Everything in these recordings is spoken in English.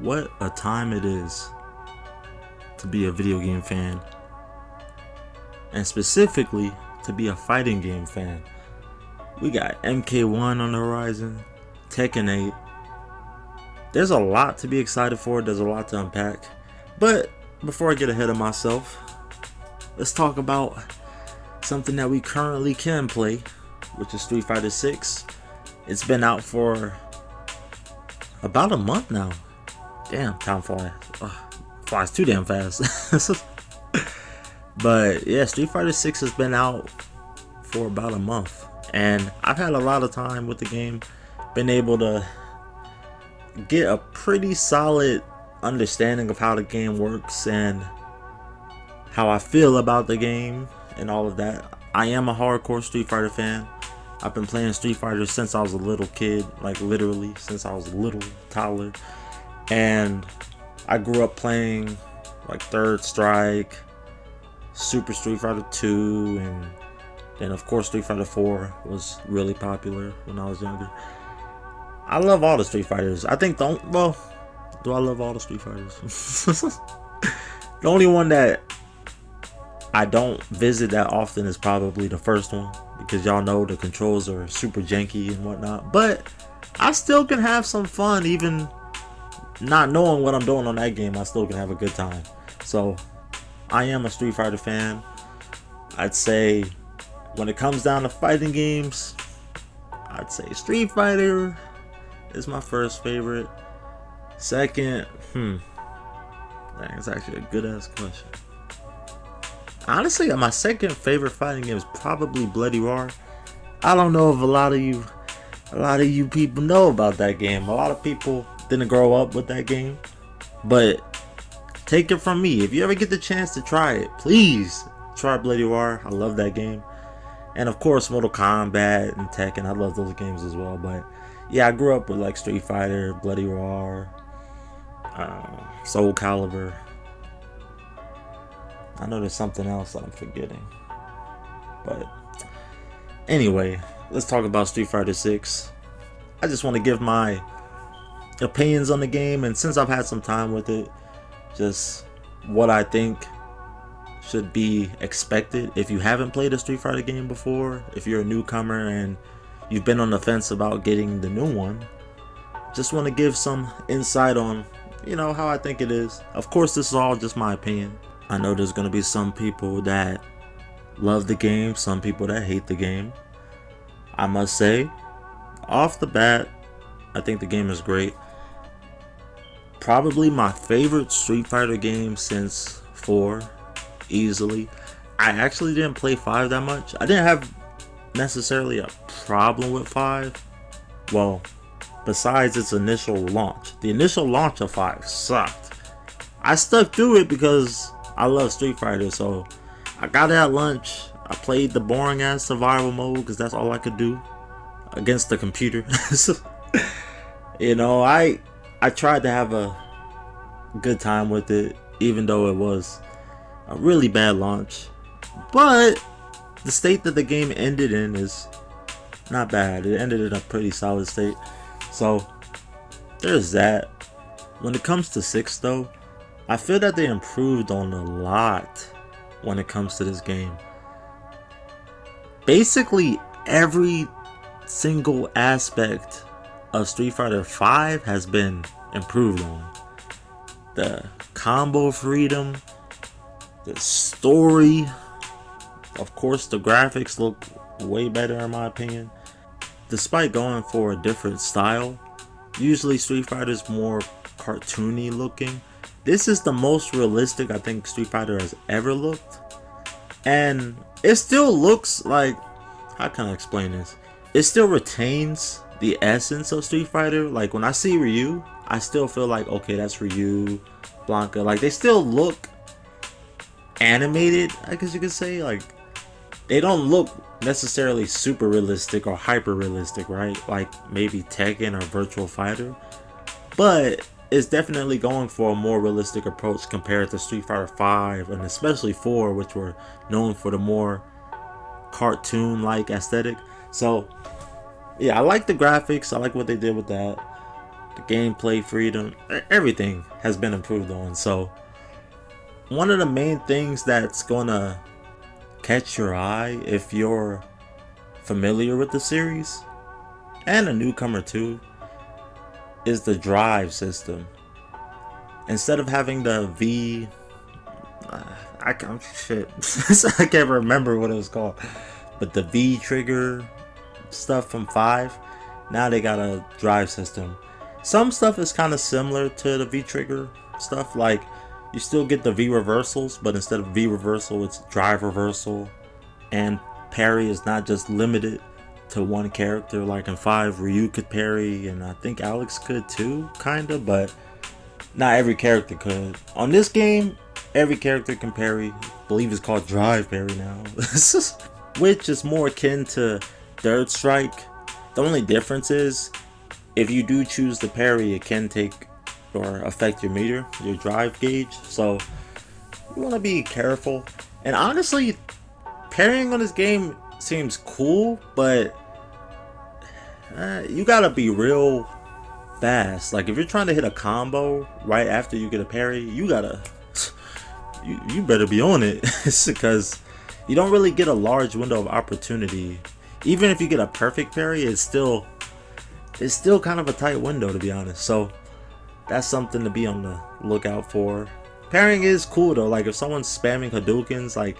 What a time it is to be a video game fan, and specifically to be a fighting game fan. We got MK1 on the horizon, Tekken 8. There's a lot to be excited for, there's a lot to unpack. But before I get ahead of myself, let's talk about something that we currently can play, which is Street Fighter 6. It's been out for about a month now. Damn, time flies. Flies too damn fast. But yeah, Street Fighter 6 has been out for about a month, and I've had a lot of time with the game, been able to get a pretty solid understanding of how the game works and how I feel about the game and all of that. I am a hardcore Street Fighter fan. I've been playing Street Fighter since I was a little kid, like literally since I was a little toddler. And I grew up playing like Third Strike, Super Street Fighter 2, and then of course Street Fighter 4 was really popular when I was younger. I love all the Street Fighters. I think do I love all the Street Fighters? The only one that I don't visit that often is probably the first one, because y'all know the controls are super janky and whatnot. But I still can have some fun, even not knowing what I'm doing on that game. I still can have a good time. So I am a Street Fighter fan. I'd say when it comes down to fighting games, I'd say Street Fighter is my first favorite. Second, that's actually a good ass question. Honestly, my second favorite fighting game is probably Bloody Roar. I don't know if a lot of you people know about that game. A lot of people didn't grow up with that game, but take it from me, if you ever get the chance to try it, please try Bloody Roar. I love that game. And of course Mortal Kombat and Tekken, I love those games as well. But yeah, I grew up with like Street Fighter, Bloody Roar, Soul Calibur. I know there's something else that I'm forgetting. But anyway, let's talk about Street Fighter 6. I just want to give my opinions on the game, and since I've had some time with it, just what I think should be expected if you haven't played a Street Fighter game before. If you're a newcomer and you've been on the fence about getting the new one, just want to give some insight on, how I think it is. Of course, this is all just my opinion. I know there's going to be some people that love the game, some people that hate the game. I must say, off the bat, I think the game is great. Probably my favorite Street Fighter game since 4, easily. I actually didn't play 5 that much. I didn't have necessarily a problem with 5. Well, besides its initial launch. The initial launch of 5 sucked. I stuck through it because I love Street Fighter, so I got it at lunch. I played the boring ass survival mode because that's all I could do against the computer. I tried to have a good time with it, even though it was a really bad launch. But the state that the game ended in is not bad. It ended in a pretty solid state. So there's that. When it comes to 6 though, I feel that they improved on a lot when it comes to this game. Basically every single aspect of Street Fighter 5 has been improved on. The combo freedom, the story, of course the graphics look way better in my opinion. Despite going for a different style, usually Street Fighter is more cartoony looking. This is the most realistic I think Street Fighter has ever looked. And it still looks like, how can I explain this? It still retains the essence of Street Fighter. Like when I see Ryu, I still feel like, okay, that's Ryu, Blanca. Like they still look animated, I guess you could say. Like they don't look necessarily super realistic or hyper realistic, right? Like maybe Tekken or Virtual Fighter. But it's definitely going for a more realistic approach compared to Street Fighter 5 and especially 4, which were known for the more cartoon-like aesthetic. So yeah, I like the graphics. I like what they did with that. the gameplay freedom, everything has been improved on. So one of the main things that's gonna catch your eye if you're familiar with the series and a newcomer too is the drive system. Instead of having the I can't remember what it was called, but the V trigger stuff from 5, now they got a drive system. Some stuff is kind of similar to the V trigger stuff, like you still get the V reversals, but instead of V reversal it's drive reversal, and parry is not just limited to one character like in 5 where you could parry, and I think Alex could too, kinda, but not every character could. On this game, every character can parry. I believe it's called drive parry now. Which is more akin to third strike. The only difference is if you do choose to parry, it can take or affect your meter, your drive gauge. So you want to be careful. And honestly, parrying on this game seems cool, but you gotta be real fast. Like if you're trying to hit a combo right after you get a parry, you gotta you better be on it because you don't really get a large window of opportunity. Even if you get a perfect parry, it's still kind of a tight window, to be honest. So that's something to be on the lookout for. Parrying is cool though. Like if someone's spamming Hadoukens, like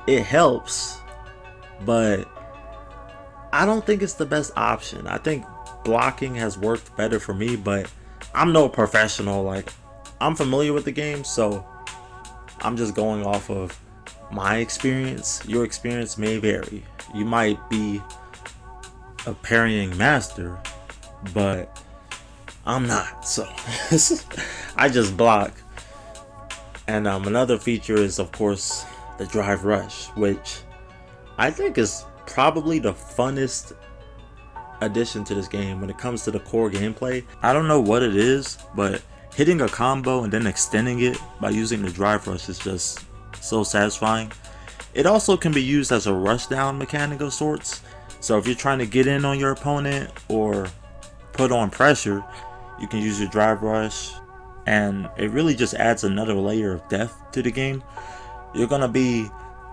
it helps, but I don't think it's the best option. I think blocking has worked better for me, but I'm no professional. Like I'm familiar with the game, so I'm just going off of my experience. Your experience may vary. You might be a parrying master, but I'm not, so I just block. And another feature is of course the drive rush, which I think is probably the funnest addition to this game when it comes to the core gameplay. I don't know what it is, but hitting a combo and then extending it by using the drive rush is just so satisfying. It also can be used as a rush down mechanic of sorts. So if you're trying to get in on your opponent or put on pressure, you can use your drive rush, and it really just adds another layer of depth to the game. You're gonna be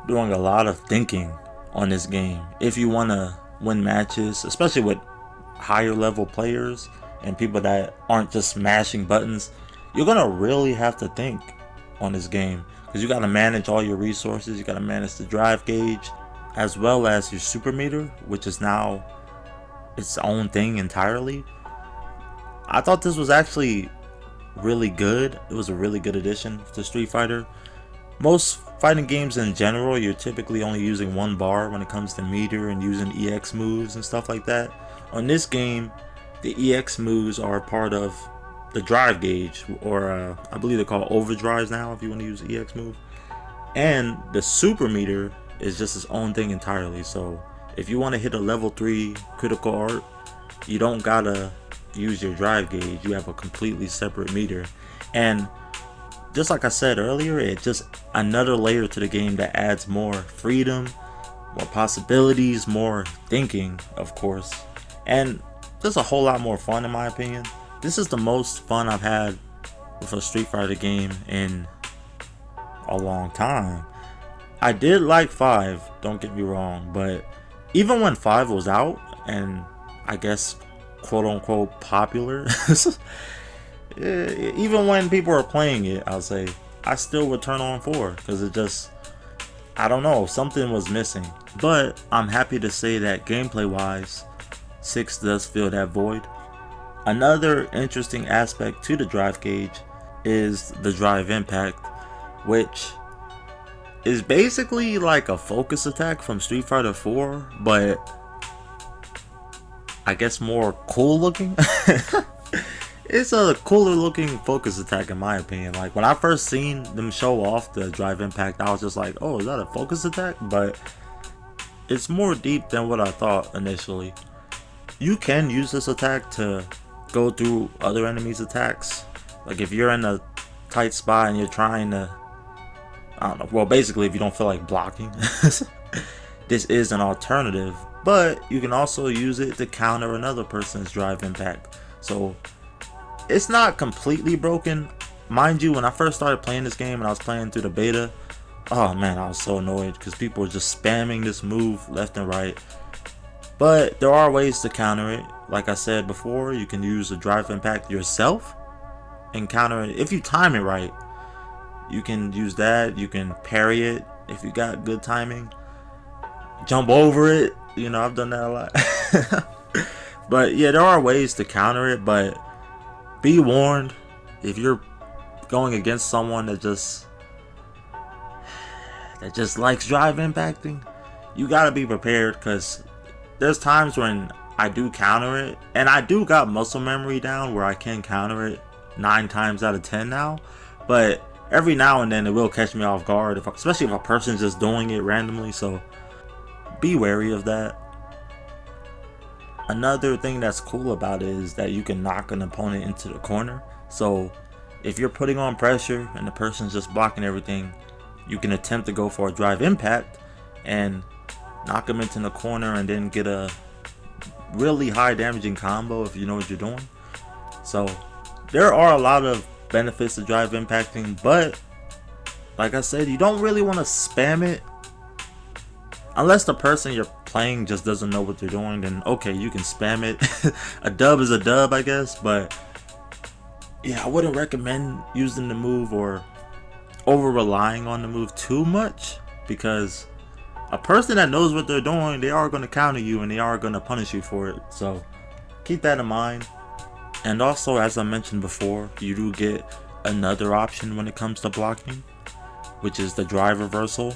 doing a lot of thinking on this game if you want to win matches, especially with higher level players and people that aren't just smashing buttons. You're gonna really have to think on this game because you got to manage all your resources. You got to manage the drive gauge as well as your super meter, which is now its own thing entirely. I thought this was actually really good. It was a really good addition to Street Fighter. Most fighting games in general, you're typically only using one bar when it comes to meter and using EX moves and stuff like that. On this game, the EX moves are part of the drive gauge, or I believe they're called overdrives now if you want to use EX move. And the super meter is just its own thing entirely. So if you want to hit a level 3 critical art, you don't gotta use your drive gauge. You have a completely separate meter. And just like I said earlier, it's just another layer to the game that adds more freedom, more possibilities, more thinking, of course, and just a whole lot more fun in my opinion. This is the most fun I've had with a Street Fighter game in a long time. I did like 5, don't get me wrong, but even when 5 was out and I guess quote unquote popular, even when people were playing it, I'll say, I still would turn on 4 because it just, I don't know, something was missing. But I'm happy to say that gameplay wise, 6 does fill that void. Another interesting aspect to the drive gauge is the drive impact, which is basically like a focus attack from Street Fighter 4, but I guess more cool looking. It's a cooler looking focus attack in my opinion. Like when I first seen them show off the drive impact, I was just like, oh, is that a focus attack? But it's more deep than what I thought initially. You can use this attack to go through other enemies' attacks. Like if you're in a tight spot and you're trying to, I don't know, well basically if you don't feel like blocking, this is an alternative. But you can also use it to counter another person's drive impact. So it's not completely broken. Mind you, when I first started playing this game and I was playing through the beta, oh man, I was so annoyed because people were just spamming this move left and right. But there are ways to counter it. Like I said before, you can use a drive impact yourself and counter it. If you time it right, you can use that. You can parry it if you got good timing. Jump over it. You know, I've done that a lot. But yeah, there are ways to counter it, but be warned, if you're going against someone that just likes drive impacting, you gotta be prepared, because there's times when I do counter it, and I do got muscle memory down where I can counter it 9 times out of 10 now, but every now and then it will catch me off guard, especially if a person's just doing it randomly, so be wary of that. Another thing that's cool about it is that you can knock an opponent into the corner. So if you're putting on pressure and the person's just blocking everything, you can attempt to go for a drive impact and knock them into the corner and then get a really high damaging combo if you know what you're doing. So there are a lot of benefits to drive impacting, but like I said, you don't really want to spam it. Unless the person you're playing just doesn't know what they're doing, then okay, you can spam it. A dub is a dub, I guess, but yeah, I wouldn't recommend using the move or over relying on the move too much, because a person that knows what they're doing, they are going to counter you and they are going to punish you for it. So keep that in mind. And also, as I mentioned before, you do get another option when it comes to blocking, which is the drive reversal.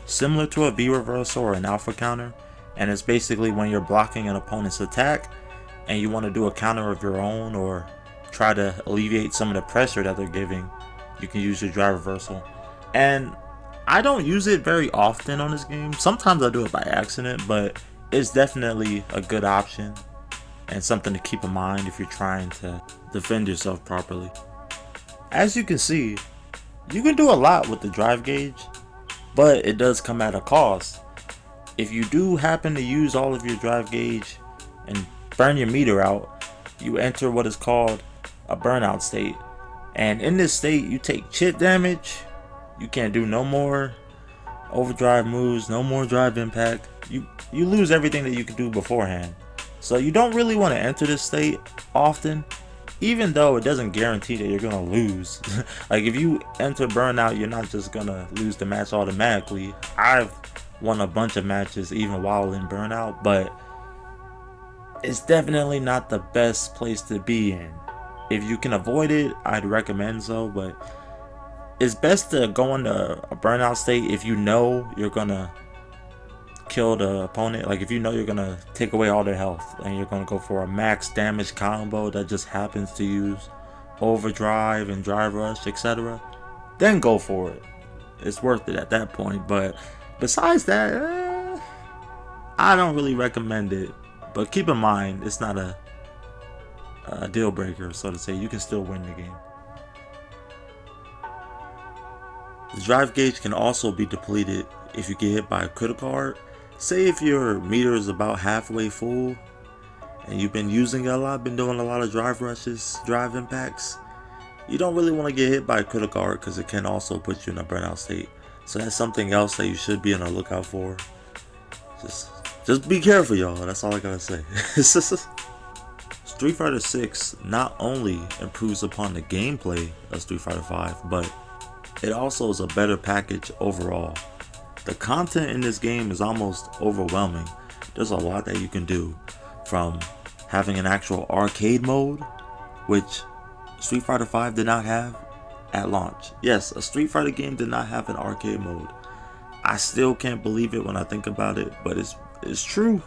Similar to a V reversal or an alpha counter, and it's basically when you're blocking an opponent's attack and you want to do a counter of your own or try to alleviate some of the pressure that they're giving, you can use your drive reversal. And I don't use it very often on this game. Sometimes I do it by accident, but it's definitely a good option and something to keep in mind if you're trying to defend yourself properly. As you can see, you can do a lot with the drive gauge, but it does come at a cost. If you do happen to use all of your drive gauge and burn your meter out, you enter what is called a burnout state. And in this state, you take chip damage. You can't do no more overdrive moves, no more drive impact. You lose everything that you could do beforehand. So you don't really want to enter this state often, even though it doesn't guarantee that you're gonna lose. Like if you enter burnout, you're not just gonna lose the match automatically. I've won a bunch of matches even while in burnout, but it's definitely not the best place to be in. If you can avoid it, I'd recommend so, but it's best to go into a burnout state if you know you're gonna kill the opponent. Like if you know you're gonna take away all their health and you're gonna go for a max damage combo that just happens to use overdrive and drive rush, etc., then go for it. It's worth it at that point. But besides that, I don't really recommend it. But keep in mind, it's not a deal breaker, so to say. You can still win the game. The drive gauge can also be depleted if you get hit by a critical art. Say if your meter is about halfway full and you've been using it a lot, been doing a lot of drive rushes, drive impacts, you don't really want to get hit by a critical art because it can also put you in a burnout state. So that's something else that you should be on the lookout for. Just be careful, y'all. That's all I gotta say. Street Fighter 6 not only improves upon the gameplay of Street Fighter 5, but it also is a better package overall. The content in this game is almost overwhelming. There's a lot that you can do, from having an actual arcade mode, which Street Fighter 5 did not have at launch. Yes, a Street Fighter game did not have an arcade mode. I still can't believe it when I think about it, but it's true.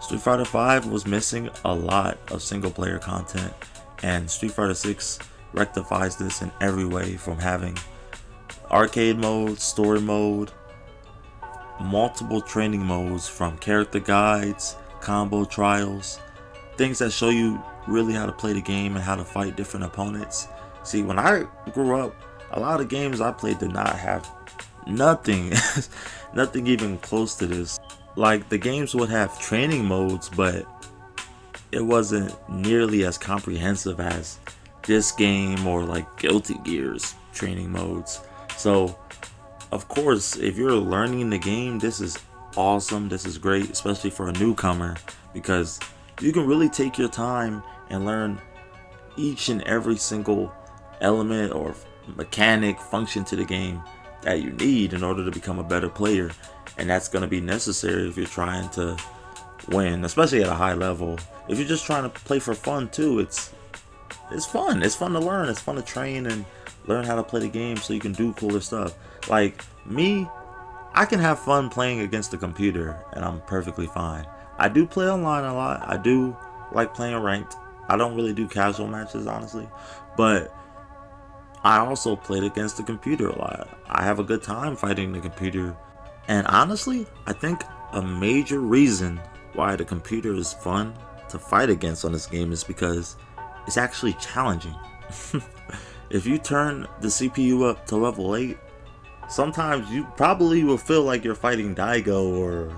Street Fighter 5 was missing a lot of single player content, and Street Fighter 6 rectifies this in every way, from having arcade mode, story mode, multiple training modes, from character guides, combo trials, things that show you really how to play the game and how to fight different opponents. See, when I grew up, a lot of games I played did not have nothing nothing even close to this. Like, the games would have training modes, but it wasn't nearly as comprehensive as this game or like Guilty Gear's training modes. So of course, if you're learning the game, this is awesome. This is great, especially for a newcomer, because you can really take your time and learn each and every single element or mechanic function to the game that you need in order to become a better player. And that's going to be necessary if you're trying to win, especially at a high level. If you're just trying to play for fun too, it's fun. It's fun to learn. It's fun to train and learn how to play the game so you can do cooler stuff. Like me, I can have fun playing against the computer and I'm perfectly fine. I do play online a lot. I do like playing ranked. I don't really do casual matches, honestly, but I also played against the computer a lot. I have a good time fighting the computer. And honestly, I think a major reason why the computer is fun to fight against on this game is because it's actually challenging. If you turn the CPU up to level 8, sometimes you probably will feel like you're fighting Daigo or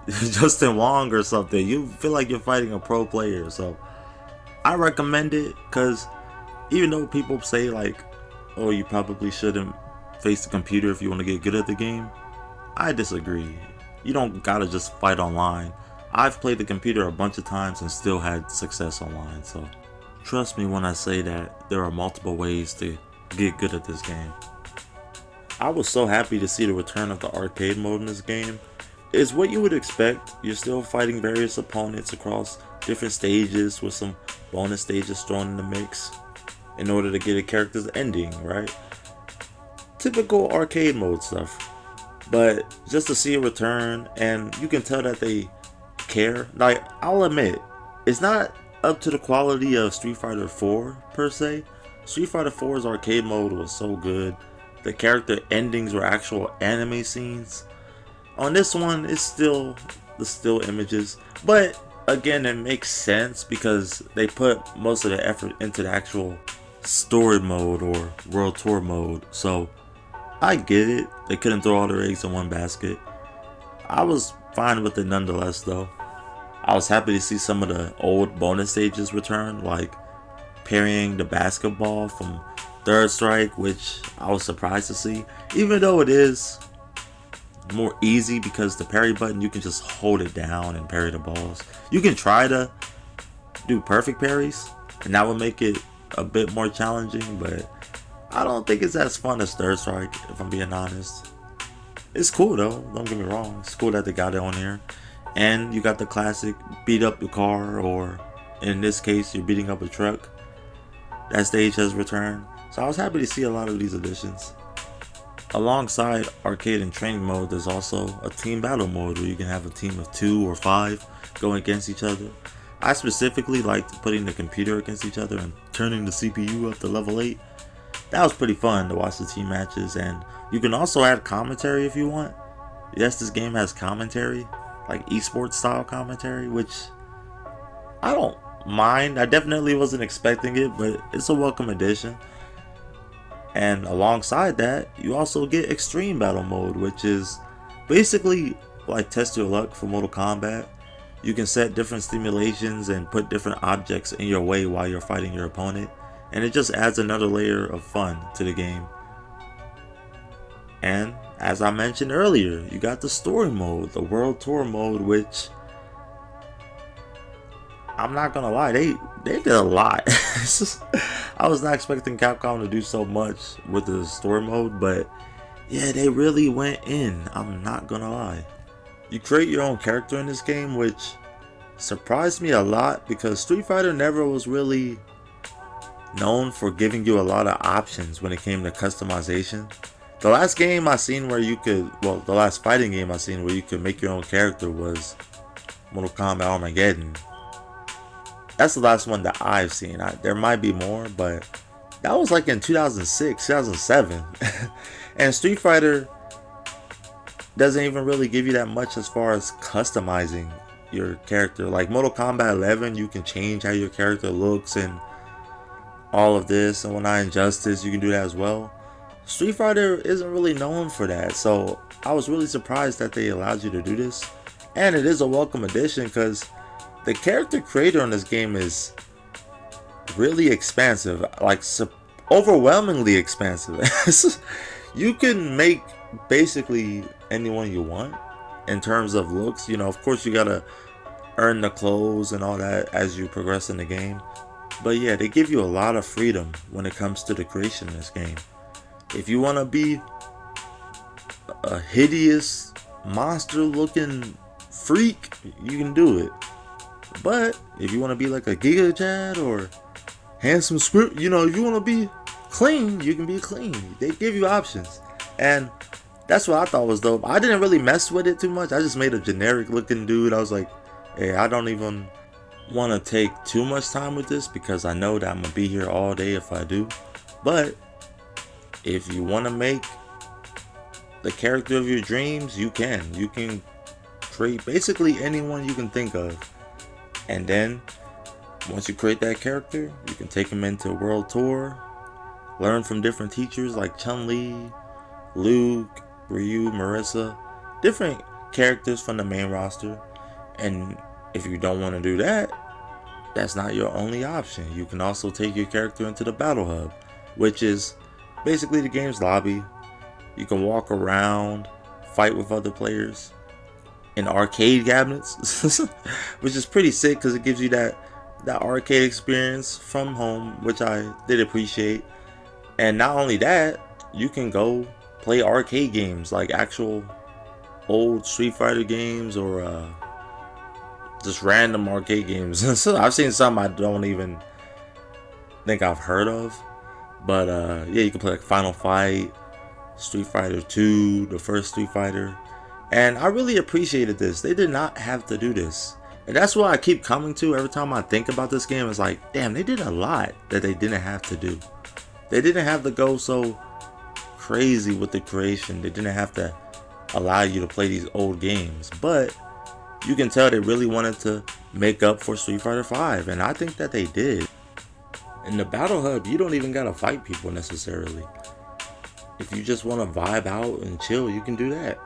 Justin Wong or something. You feel like you're fighting a pro player. So I recommend it, because even though people say like, oh, you probably shouldn't face the computer if you want to get good at the game, I disagree. You don't gotta just fight online. I've played the computer a bunch of times and still had success online, so trust me when I say that there are multiple ways to get good at this game. I was so happy to see the return of the arcade mode in this game. It's what you would expect. You're still fighting various opponents across different stages with some bonus stages thrown in the mix in order to get a character's ending, right? Typical arcade mode stuff. But just to see a return, and you can tell that they care. Like, I'll admit, it's not up to the quality of Street Fighter 4 per se. Street Fighter 4's arcade mode was so good. The character endings were actual anime scenes. On this one, it's still the still images, but again, it makes sense because they put most of the effort into the actual story mode or world tour mode. So I get it. They couldn't throw all their eggs in one basket. I was fine with it nonetheless, though. I was happy to see some of the old bonus stages return, like parrying the basketball from Third Strike, which I was surprised to see, even though it is more easy because the parry button, you can just hold it down and parry the balls. You can try to do perfect parries and that would make it a bit more challenging, but I don't think it's as fun as Third Strike, if I'm being honest. It's cool though, don't get me wrong. It's cool that they got it on here. And you got the classic beat up the car, or in this case you're beating up a truck. That stage has returned. So I was happy to see a lot of these additions. Alongside arcade and training mode, there's also a team battle mode where you can have a team of 2 or 5 going against each other. I specifically liked putting the computer against each other and turning the CPU up to level 8. That was pretty fun to watch the team matches, and you can also add commentary if you want. Yes, this game has commentary, like esports style commentary, which I don't mind. I definitely wasn't expecting it, but it's a welcome addition. And alongside that, you also get extreme battle mode, which is basically like test your luck for Mortal Kombat. You can set different stimulations and put different objects in your way while you're fighting your opponent, and it just adds another layer of fun to the game. And as I mentioned earlier, you got the story mode, the world tour mode, which I'm not gonna lie, they did a lot. I was not expecting Capcom to do so much with the story mode, but yeah, they really went in. I'm not gonna lie. You create your own character in this game, which surprised me a lot because Street Fighter never was really known for giving you a lot of options when it came to customization. The last game I seen where you could, well, the last fighting game I seen where you could make your own character was Mortal Kombat Armageddon. That's the last one that I've seen. There might be more, but that was like in 2006, 2007. And Street Fighter doesn't even really give you that much as far as customizing your character. Like Mortal Kombat 11, you can change how your character looks and all of this. And when I Injustice, you can do that as well. Street Fighter isn't really known for that, so I was really surprised that they allowed you to do this. And it is a welcome addition because the character creator in this game is really expansive, like overwhelmingly expansive. You can make basically anyone you want in terms of looks. You know, of course you gotta earn the clothes and all that as you progress in the game, but yeah, they give you a lot of freedom when it comes to the creation of this game. If you want to be a hideous monster looking freak, you can do it. But if you want to be like a Giga Chad or handsome script, you know, if you want to be clean, you can be clean. They give you options, and that's what I thought was dope. I didn't really mess with it too much. I just made a generic looking dude. I was like, hey, I don't even want to take too much time with this because I know that I'm gonna be here all day if I do. But if you want to make the character of your dreams, you can create basically anyone you can think of. And then once you create that character, you can take them into a world tour, learn from different teachers like Chun-Li, Luke, Ryu, Marissa, different characters from the main roster. And if you don't want to do that, that's not your only option. You can also take your character into the Battle Hub, which is basically the game's lobby. You can walk around, fight with other players in arcade cabinets, which is pretty sick because it gives you that arcade experience from home, which I did appreciate. And not only that, you can go play arcade games like actual old Street Fighter games or just random arcade games. So I've seen some I don't even think I've heard of, but yeah, you can play like Final Fight, Street Fighter 2, the first Street Fighter. And I really appreciated this. They did not have to do this. And that's what I keep coming to every time I think about this game. It's like, damn, they did a lot that they didn't have to do. They didn't have to go so crazy with the creation. They didn't have to allow you to play these old games. But you can tell they really wanted to make up for Street Fighter 5. And I think that they did. In the Battle Hub, you don't even gotta fight people necessarily. If you just want to vibe out and chill, you can do that.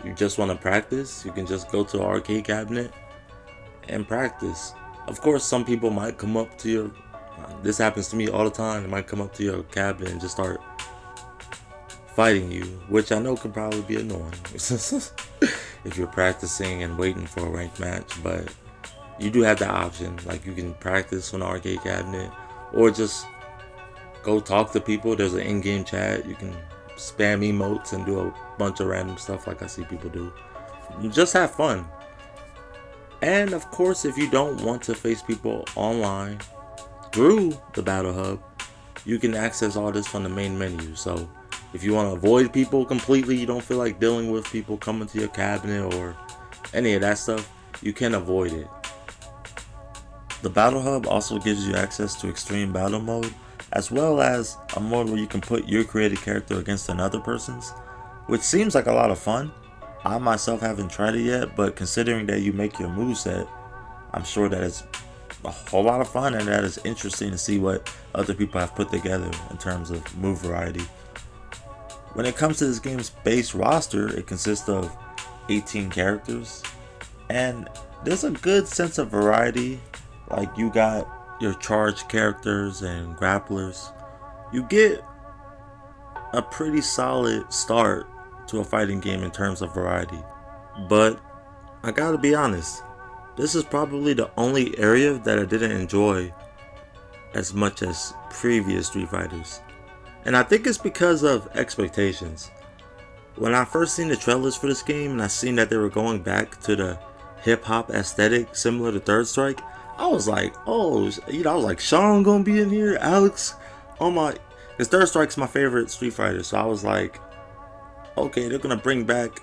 You just want to practice, you can just go to an arcade cabinet and practice. Of course, some people might come up to your, this happens to me all the time, they might come up to your cabinet and just start fighting you, which I know can probably be annoying if you're practicing and waiting for a ranked match. But you do have that option, like you can practice on the arcade cabinet or just go talk to people. There's an in-game chat, you can spam emotes and do a bunch of random stuff like I see people do. Just have fun. And of course, if you don't want to face people online through the Battle Hub, you can access all this from the main menu. So if you want to avoid people completely, you don't feel like dealing with people coming to your cabinet or any of that stuff, you can avoid it. The Battle Hub also gives you access to Extreme Battle Mode, as well as a mode where you can put your created character against another person's, which seems like a lot of fun. I myself haven't tried it yet, but considering that you make your moveset, I'm sure that it's a whole lot of fun and that is interesting to see what other people have put together in terms of move variety. When it comes to this game's base roster, it consists of 18 characters, and there's a good sense of variety. Like, you got your charged characters and grapplers. You get a pretty solid start to a fighting game in terms of variety. But I gotta be honest, this is probably the only area that I didn't enjoy as much as previous Street Fighters. And I think it's because of expectations. When I first seen the trailers for this game and I seen that they were going back to the hip hop aesthetic similar to Third Strike, I was like, oh, you know, I was like, Sean gonna be in here, Alex, oh my, because Third Strike's my favorite Street Fighter, so I was like, okay, they're gonna bring back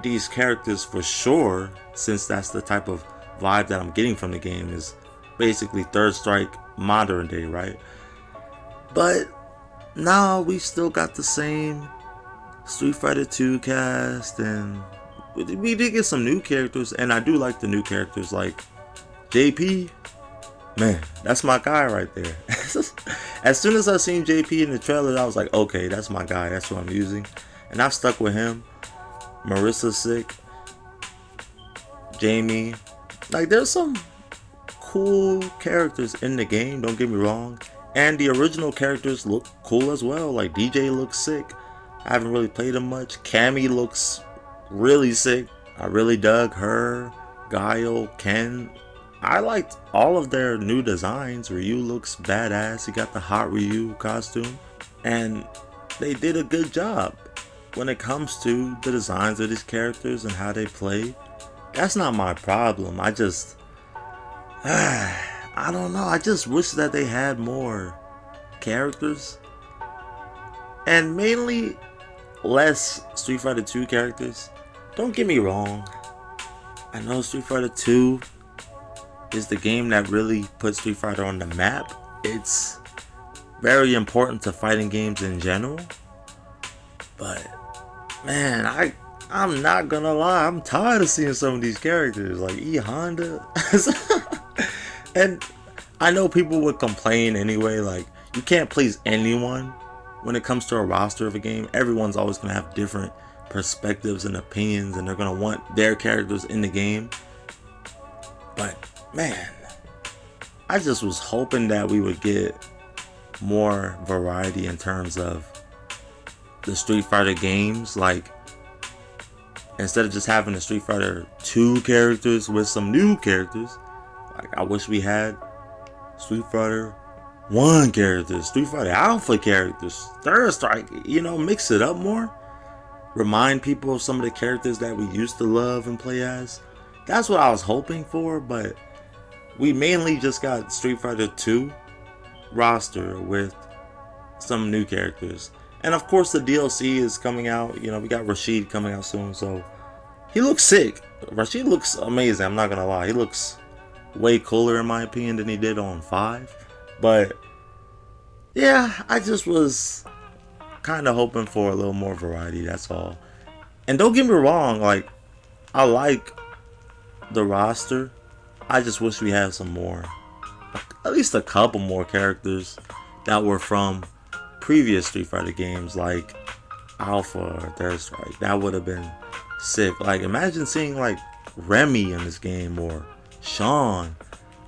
these characters for sure, since that's the type of vibe that I'm getting from the game, is basically Third Strike modern day, right? But now we still got the same Street Fighter 2 cast, and we did get some new characters, and I do like the new characters, like JP, man, that's my guy right there. As soon as I seen JP in the trailer, I was like, okay, that's my guy, that's who I'm using. And I've stuck with him. Marissa's sick. Jamie. Like, there's some cool characters in the game, don't get me wrong. And the original characters look cool as well. Like DJ looks sick. I haven't really played him much. Cammy looks really sick. I really dug her. Guile, Ken. I liked all of their new designs. Ryu looks badass. He got the hot Ryu costume. And they did a good job when it comes to the designs of these characters and how they play. That's not my problem. I just I don't know. I just wish that they had more characters. And mainly less Street Fighter 2 characters. Don't get me wrong. I know Street Fighter 2 is the game that really put Street Fighter on the map. It's very important to fighting games in general. But man, I'm not gonna lie, I'm tired of seeing some of these characters like E Honda. And I know people would complain anyway, like you can't please anyone when it comes to a roster of a game. Everyone's always gonna have different perspectives and opinions, and they're gonna want their characters in the game. But man, I just was hoping that we would get more variety in terms of the Street Fighter games. Like, instead of just having the Street Fighter 2 characters with some new characters, like I wish we had Street Fighter 1 characters, Street Fighter Alpha characters, Third Strike, you know, mix it up more. Remind people of some of the characters that we used to love and play as. That's what I was hoping for, but we mainly just got Street Fighter 2 roster with some new characters. And of course the DLC is coming out. You know, we got Rashid coming out soon, so he looks sick. Rashid looks amazing, I'm not gonna lie. He looks way cooler in my opinion than he did on 5. But yeah, I just was kind of hoping for a little more variety, that's all. And don't get me wrong, like, I like the roster. I just wish we had some more, at least a couple more characters that were from previous Street Fighter games, like Alpha or Third Strike. That would have been sick. Like, imagine seeing like Remy in this game, or Sean.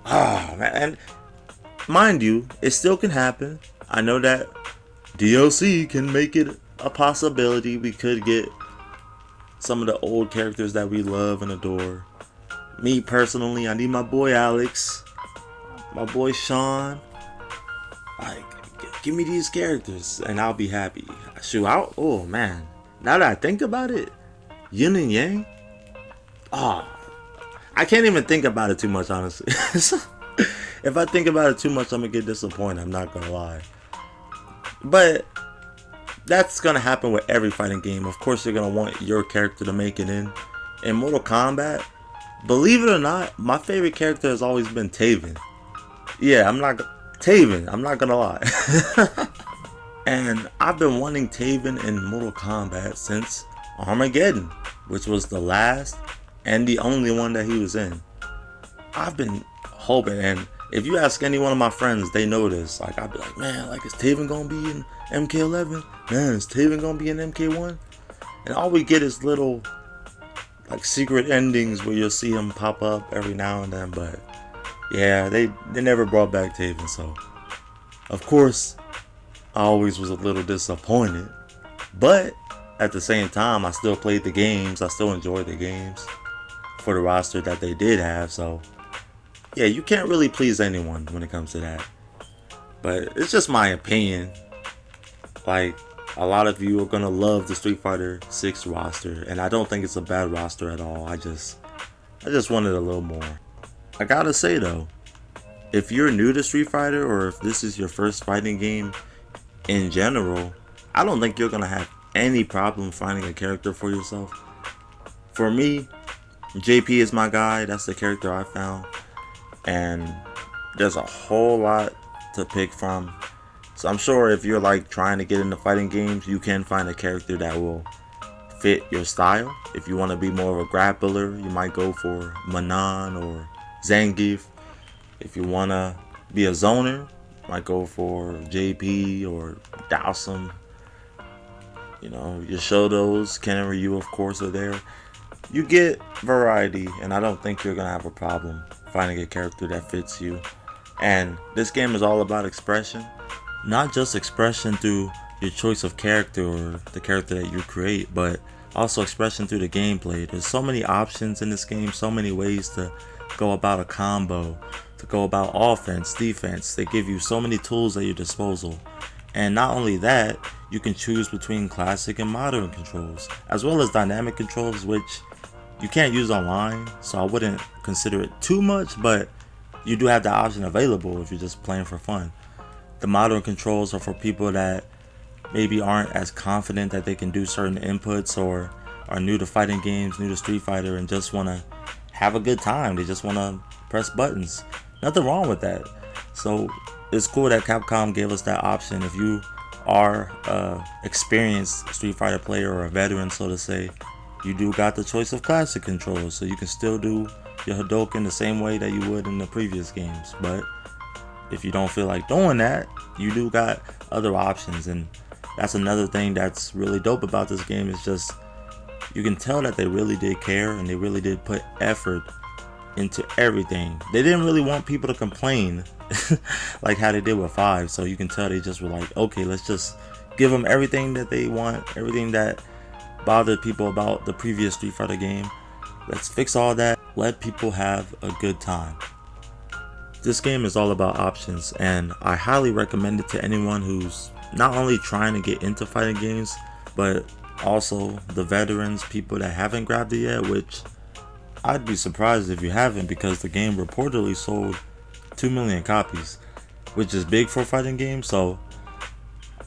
Ah, man. And mind you, it still can happen. I know that DLC can make it a possibility. We could get some of the old characters that we love and adore. Me personally, I need my boy Alex, my boy Sean. Like, give me these characters and I'll be happy. Shoot, oh man, now that I think about it, Yin and Yang. I can't even think about it too much, honestly. If I think about it too much, I'm gonna get disappointed, I'm not gonna lie. But that's gonna happen with every fighting game. Of course, you're gonna want your character to make it in. In Mortal Kombat, believe it or not, my favorite character has always been Taven. Yeah, I'm not gonna lie. And I've been wanting Taven in Mortal Kombat since Armageddon, which was the last and the only one that he was in. I've been hoping, and if you ask any one of my friends, they know this. Like, I'd be like, man, like, is Taven gonna be in MK11? Man, is Taven gonna be in MK1? And all we get is little, like, secret endings where you'll see him pop up every now and then. But yeah, they never brought back Taven, so of course I always was a little disappointed. But at the same time, I still played the games. I still enjoyed the games for the roster that they did have. So yeah, you can't really please anyone when it comes to that. But it's just my opinion. Like, a lot of you are gonna love the Street Fighter 6 roster, and I don't think it's a bad roster at all. I just wanted a little more. I gotta say though, if you're new to Street Fighter, or if this is your first fighting game in general, I don't think you're gonna have any problem finding a character for yourself. For me, JP is my guy. That's the character I found, and there's a whole lot to pick from. So I'm sure if you're like trying to get into fighting games, you can find a character that will fit your style. If you want to be more of a grappler, you might go for Manon or Zangief. If you want to be a zoner, you might go for JP or Dawson. You know, Yoshido's, Ken and Ryu, of course, are there. You get variety, and I don't think you're going to have a problem finding a character that fits you. And this game is all about expression, not just expression through your choice of character or the character that you create, but also expression through the gameplay. There's so many options in this game, so many ways to go about a combo, to go about offense, defense. They give you so many tools at your disposal. And not only that, you can choose between classic and modern controls, as well as dynamic controls, which you can't use online, so I wouldn't consider it too much, but you do have the option available if you're just playing for fun. The modern controls are for people that maybe aren't as confident that they can do certain inputs, or are new to fighting games, new to Street Fighter, and just want to have a good time. They just want to press buttons. Nothing wrong with that. So it's cool that Capcom gave us that option. If you are an experienced Street Fighter player or a veteran, so to say, you do got the choice of classic controls, so you can still do your Hadouken the same way that you would in the previous games. But if you don't feel like doing that, you do got other options. And that's another thing that's really dope about this game, is just you can tell that they really did care and they really did put effort into everything. They didn't really want people to complain like how they did with 5, so you can tell they just were like, okay, let's just give them everything that they want, everything that bothered people about the previous Street Fighter game. Let's fix all that, let people have a good time. This game is all about options, and I highly recommend it to anyone who's not only trying to get into fighting games, but also the veterans, people that haven't grabbed it yet, which I'd be surprised if you haven't, because the game reportedly sold 2 million copies, which is big for a fighting game. So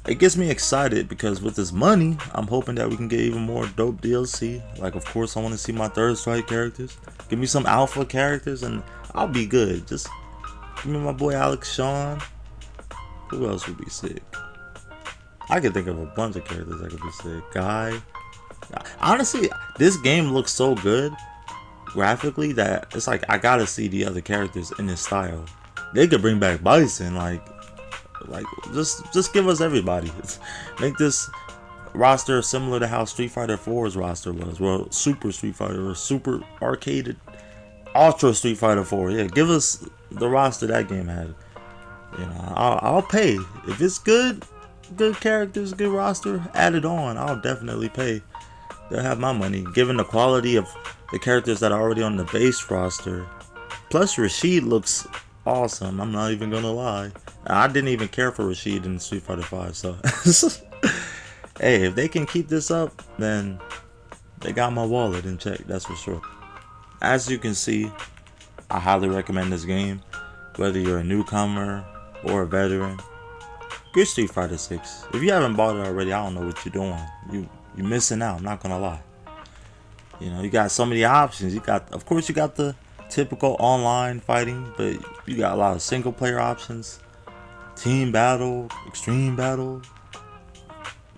it gets me excited, because with this money, I'm hoping that we can get even more dope DLC. Like, of course, I want to see my third strike characters. Give me some alpha characters and I'll be good. Just give me my boy Alex Shawn. Who else would be sick? I could think of a bunch of characters that could be sick. Guy. Honestly, this game looks so good graphically that it's like I gotta see the other characters in this style. They could bring back Bison, like just give us everybody. Make this roster similar to how Street Fighter 4's roster was. Well, Super Street Fighter or Super Arcade Ultra Street Fighter 4. Yeah, give us the roster that game had. You know, I'll pay if it's good characters, good roster added on. I'll definitely pay. They'll have my money, given the quality of the characters that are already on the base roster. Plus, Rashid looks awesome. I'm not even gonna lie. I didn't even care for Rashid in Street Fighter 5. So, hey, if they can keep this up, then they got my wallet in check. That's for sure. As you can see, I highly recommend this game, whether you're a newcomer or a veteran. Get Street Fighter 6. If you haven't bought it already, I don't know what you're doing. You're missing out. I'm not gonna lie. You know, you got so many options. Of course, you got the typical online fighting, but you got a lot of single player options, team battle, extreme battle.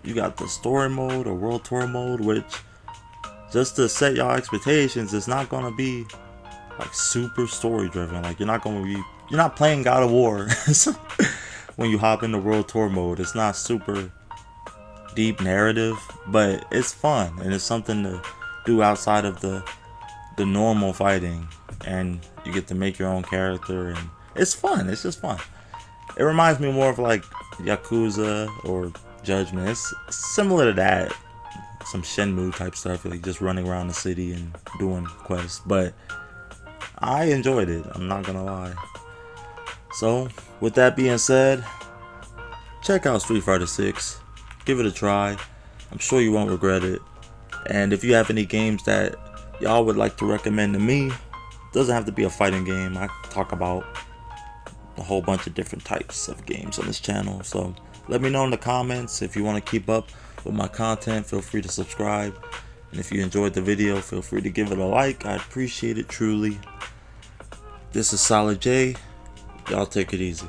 You got the story mode or world tour mode, which, just to set y'all expectations, it's not gonna be like super story driven. Like, you're not playing God of War when you hop into world tour mode. It's not super deep narrative, but it's fun and it's something to do outside of the normal fighting, and you get to make your own character, and it's fun. It's just fun. It reminds me more of like Yakuza or Judgment. It's similar to that, some Shenmue type stuff, like just running around the city and doing quests. But I enjoyed it, I'm not gonna lie. So with that being said, check out Street Fighter 6. Give it a try. I'm sure you won't regret it. And if you have any games that y'all would like to recommend to me, it doesn't have to be a fighting game. I talk about a whole bunch of different types of games on this channel. So let me know in the comments. If you want to keep up with my content, feel free to subscribe. And if you enjoyed the video, feel free to give it a like. I appreciate it truly. This is Solid J. Y'all take it easy.